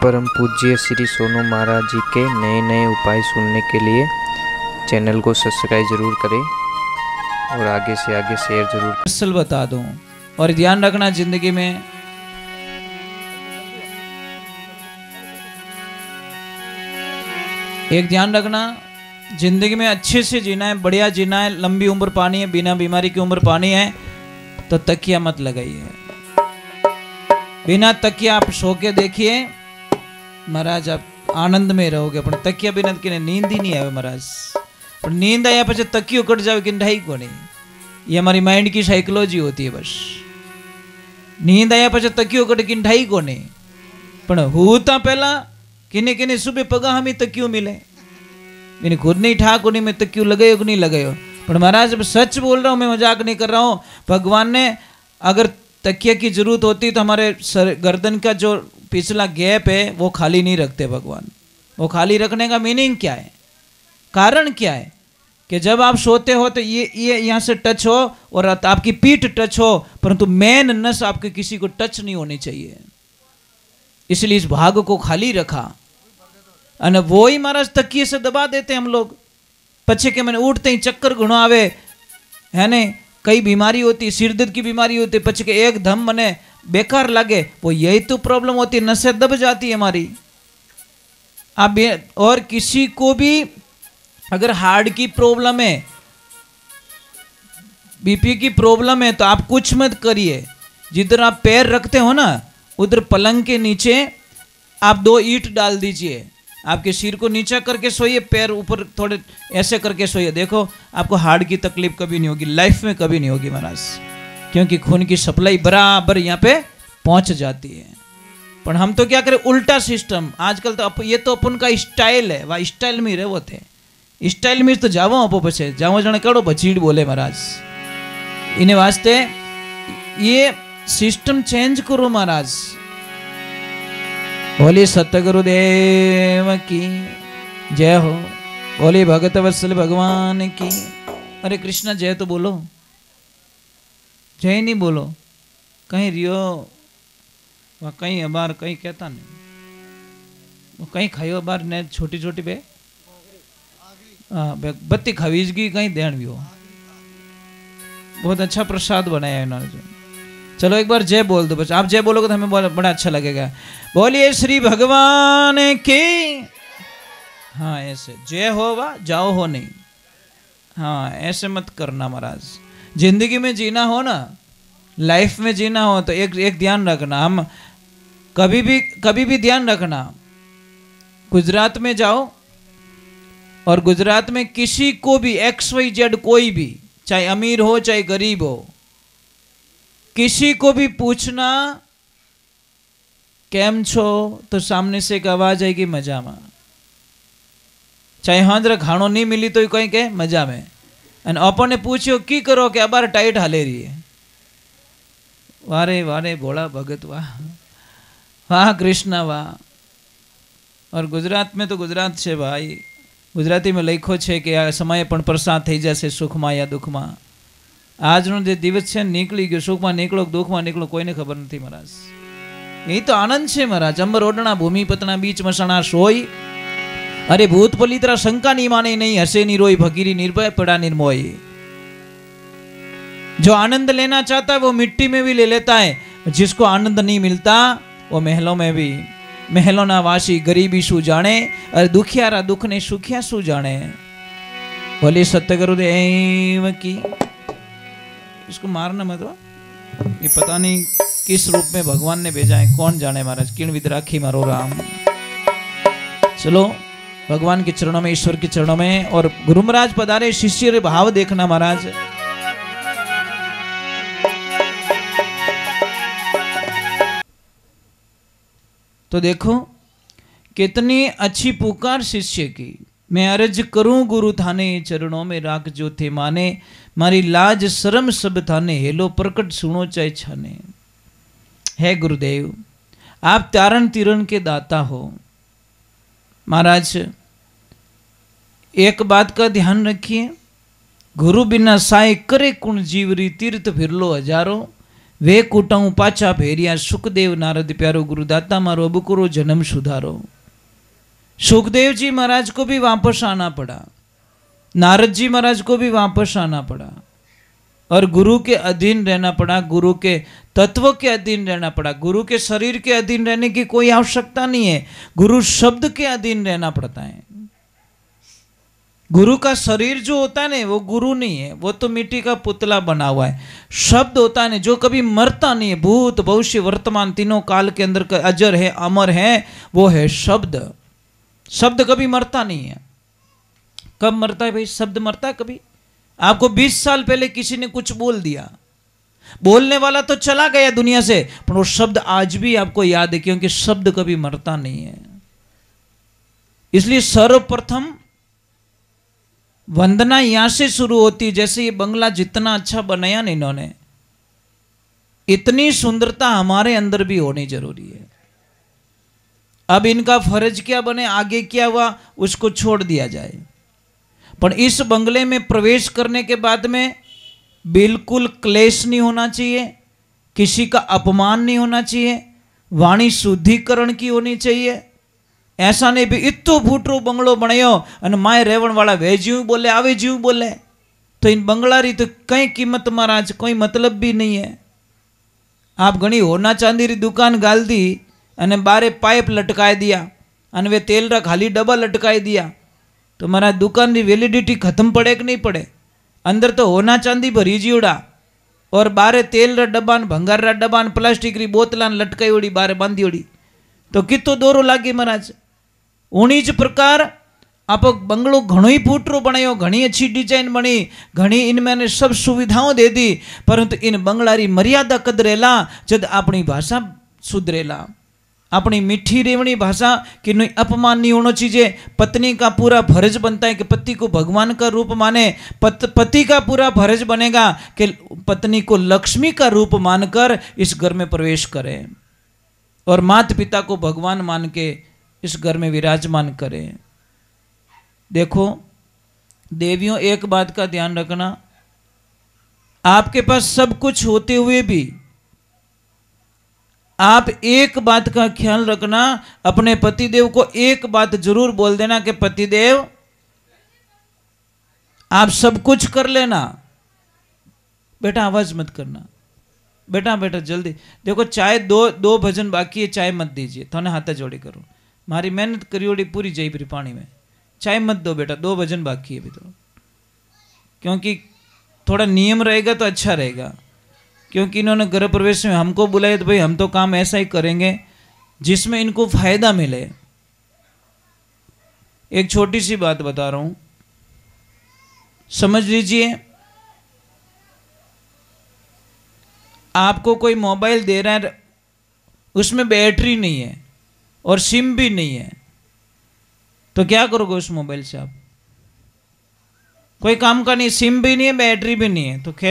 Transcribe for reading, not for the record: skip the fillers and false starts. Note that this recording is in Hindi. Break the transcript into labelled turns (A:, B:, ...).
A: परम पूज्य श्री सोनू महाराज जी के नए नए उपाय सुनने के लिए चैनल को सब्सक्राइब जरूर करें और आगे से आगे शेयर जरूर।
B: असल बता दूं और ध्यान रखना जिंदगी में एक ध्यान रखना, जिंदगी में अच्छे से जीना है, बढ़िया जीना है, लंबी उम्र पानी है, बिना बीमारी की उम्र पानी है तो तकिया मत लगाइए। बिना तकिया आप सो के देखिए महाराज, आप आनंद में रहोगे। पर तकिया बिना कि नींद ही नहीं आवे महाराज। पर नींद आया પછી तकियो कट जावे कि ढाई को नहीं, ये हमारी माइंड की साइकोलॉजी होती है। बस नींद आया પછી तकियो कट कि ढाई को नहीं, पण होता पहला किने किने सुबह पगा हमें तकियो मिले, मैंने खुद नहीं ठा को नहीं, मैं तकियो लगायो कि नहीं लगायो। पर महाराज सच बोल रहा हूँ, मैं मजाक नहीं कर रहा हूँ। भगवान ने अगर तकिया की जरूरत होती तो हमारे गर्दन का जो पिछला गैप है वो खाली नहीं रखते भगवान। वो खाली रखने का मीनिंग क्या है, कारण क्या है कि जब आप सोते हो तो ये यहाँ से टच हो और आपकी पीठ टच हो, परंतु मेन नस आपके किसी को टच नहीं होनी चाहिए, इसलिए इस भाग को खाली रखा। और वो ही महाराज तकिए से दबा देते हम लोग। पछे के मैंने उठते ही चक्कर घुनो आवे है ने, कई बीमारी होती, सिर दर्द की बीमारी होती, पछे के एक दम मने बेकार लगे, वो यही तो प्रॉब्लम होती है, नसें दब जाती है हमारी। आप और किसी को भी अगर हार्ट की प्रॉब्लम है, बीपी की प्रॉब्लम है तो आप कुछ मत करिए, जिधर आप पैर रखते हो ना उधर पलंग के नीचे आप 2 ईंट डाल दीजिए, आपके सिर को नीचा करके सोइए, पैर ऊपर थोड़े ऐसे करके सोइए। देखो आपको हार्ट की तकलीफ कभी नहीं होगी, लाइफ में कभी नहीं होगी महाराज, क्योंकि खून की सप्लाई बराबर यहाँ पे पहुंच जाती है। पर हम तो क्या करें, उल्टा सिस्टम आजकल तो ये तो अपन का स्टाइल है, वह स्टाइल में रहो थे, स्टाइल में तो जावो अपो पछे जावो जने कड़ो भचीड़ बोले महाराज। इन्हें वास्ते ये सिस्टम चेंज करो महाराज। बोली सतगुरुदेव की जय हो, बोली भगत वत्सल भगवान की। अरे कृष्णा जय तो बोलो, जय नहीं बोलो, कहीं रियो वह कहीं अबार कहीं कहता नहीं, वो कहीं खायो अबार ने छोटी छोटी पे बत्ती खवीज की कहीं देन भी हो। बहुत अच्छा प्रसाद बनाया है इन्होंने। चलो एक बार जय बोल दो, बस आप जय बोलोगे तो हमें बड़ा अच्छा लगेगा। बोलिए श्री भगवान की। हाँ ऐसे जय हो वा जाओ हो नहीं, हाँ ऐसे मत करना महाराज। जिंदगी में जीना हो ना, लाइफ में जीना हो तो एक ध्यान रखना, हम कभी भी ध्यान रखना, गुजरात में जाओ और गुजरात में किसी को भी XYZ कोई भी, चाहे अमीर हो चाहे गरीब हो, किसी को भी पूछना केम छो तो सामने से एक आवाज आएगी मजा में, चाहे हाँ जरा खानो नहीं मिली तो कहीं के मजा में। और अपन ने पूछो की करो कि अबार टाइट हाले रही है, वारे वारे भोला भगत वाह, वाह कृष्णा वाह। और गुजरात में तो गुजरात से भाई, गुजराती में लखो है कि आ समय पण प्रसाद थी जैसे सुख में या दुख में। आज नो जे दिवस है निकली गयो, सुख में निकलो दुख में निकलो कोई ने खबर नहीं महाराज। यही तो आनंद है महाराज। अंबर ओडना भूमि पतना बीच मसणा सोई, अरे भूत पलित्रा शंका नहीं माने नहीं, हसे नहीं रोई फकीरी निर्भय पड़ा निर्मोही। जो आनंद लेना चाहता है वो मिट्टी में भी ले लेता है, जिसको आनंद नहीं मिलता वो महलों में भी, महलों ना वासी गरीबी सु जाने और दुखियारा दुख ने सुखिया सु जाने। बोले सतगुरुदेव की। इसको मारना मत, ये पता नहीं किस रूप में भगवान ने भेजा है, कौन जाने महाराज। किण विद राखी मारो राम। चलो भगवान के चरणों में, ईश्वर के चरणों में, और गुरु महाराज पधारे, शिष्य भाव देखना महाराज। तो देखो कितनी अच्छी पुकार शिष्य की। मैं अर्ज करूं गुरु थाने, चरणों में राख जो थे माने, मारी लाज शर्म सब थाने, हेलो प्रकट सुनो चाहे छाने। है गुरुदेव आप तारण तीरण के दाता हो महाराज। एक बात का ध्यान रखिए, गुरु बिना साय करे कुण जीवरी, तीर्थ फिर लो हजारों, वे कूटाऊं पाचा भेरिया सुखदेव नारद प्यारो गुरुदाता मारो अब करो जन्म सुधारो। सुखदेव जी महाराज को भी वापस आना पड़ा, नारद जी महाराज को भी वापस आना पड़ा और गुरु के अधीन रहना पड़ा, गुरु के तत्व के अधीन रहना पड़ा। गुरु के शरीर के अधीन रहने की कोई आवश्यकता नहीं है, गुरु शब्द के अधीन रहना पड़ता है। गुरु का शरीर जो होता है ना वो गुरु नहीं है, वो तो मिट्टी का पुतला बना हुआ है। शब्द होता है जो कभी मरता नहीं है, भूत भविष्य वर्तमान तीनों काल के अंदर अजर है, अमर है, वो है शब्द। शब्द कभी मरता नहीं है। कब मरता है भाई? शब्द मरता है कभी? आपको 20 साल पहले किसी ने कुछ बोल दिया, बोलने वाला तो चला गया दुनिया से, पर वो शब्द आज भी आपको याद है, क्योंकि शब्द कभी मरता नहीं है। इसलिए सर्वप्रथम वंदना यहां से शुरू होती है। जैसे ये बंगला जितना अच्छा बनाया ना इन्होंने, इतनी सुंदरता हमारे अंदर भी होनी जरूरी है। अब इनका फर्ज क्या बने, आगे क्या हुआ उसको छोड़ दिया जाए, पर इस बंगले में प्रवेश करने के बाद में बिल्कुल क्लेश नहीं होना चाहिए, किसी का अपमान नहीं होना चाहिए, वाणी शुद्धिकरण की होनी चाहिए। ऐसा नहीं भी इतो फूटरो बंगलो बनायो और माए रेवण वाला वे जीव बोले आवे जीव बोले, तो इन बंगला री तो कई कीमत महाराज कोई मतलब भी नहीं है। आप घणी होना चांदी री दुकान गाल दी अने बारे पाइप लटकाई दिया अने वे तेल रा खाली डब्बा लटकाई दिया, तो महाराज दुकान की वैलिडिटी खत्म पड़े कि नहीं पड़े? अंदर तो होना चांदी भरी जीवड़ा और बारे तेल रा डब्बा भंगार रा डब्बा प्लास्टिक री बोतला लटकाई ओड़ी बारे बांधी ओड़ी, तो कितो दोरो लागे महाराज। उन्हीं ज प्रकार आप बंगलो घणो ही फूटरो बनायो, घनी अच्छी डिजाइन बनी, घनी इनमें सब सुविधाओं दे दी, परंतु इन बंगला री मर्यादा कदरेला जद अपनी भाषा सुधरेला, अपनी मीठी रेवणी भाषा कि नहीं अपमान नहीं होना चाहिए। पत्नी का पूरा फर्ज बनता है कि पति को भगवान का रूप माने, पति का पूरा फर्ज बनेगा कि पत्नी को लक्ष्मी का रूप मानकर इस घर में प्रवेश करें और माता पिता को भगवान मान के इस घर में विराजमान करें। देखो देवियों, एक बात का ध्यान रखना, आपके पास सब कुछ होते हुए भी आप एक बात का ख्याल रखना, अपने पतिदेव को एक बात जरूर बोल देना कि पतिदेव आप सब कुछ कर लेना, बेटा आवाज मत करना, बेटा बेटा जल्दी देखो चाय दो भजन बाकी है, चाय मत दीजिए, थोने हाथ जोड़ी करो, मारी मेहनत करी पूरी जाई फिर पानी में, चाय मत दो बेटा, 2 भजन बाकी है भी तो, क्योंकि थोड़ा नियम रहेगा तो अच्छा रहेगा। क्योंकि इन्होंने गृह प्रवेश में हमको बुलाया तो भाई हम तो काम ऐसा ही करेंगे जिसमें इनको फायदा मिले। एक छोटी सी बात बता रहा हूं, समझ लीजिए। आपको कोई मोबाइल दे रहा है, उसमें बैटरी नहीं है और सिम भी नहीं है, तो क्या करोगे उस मोबाइल से? आप कोई काम का नहीं, सिम भी नहीं है, बैटरी भी नहीं है, तो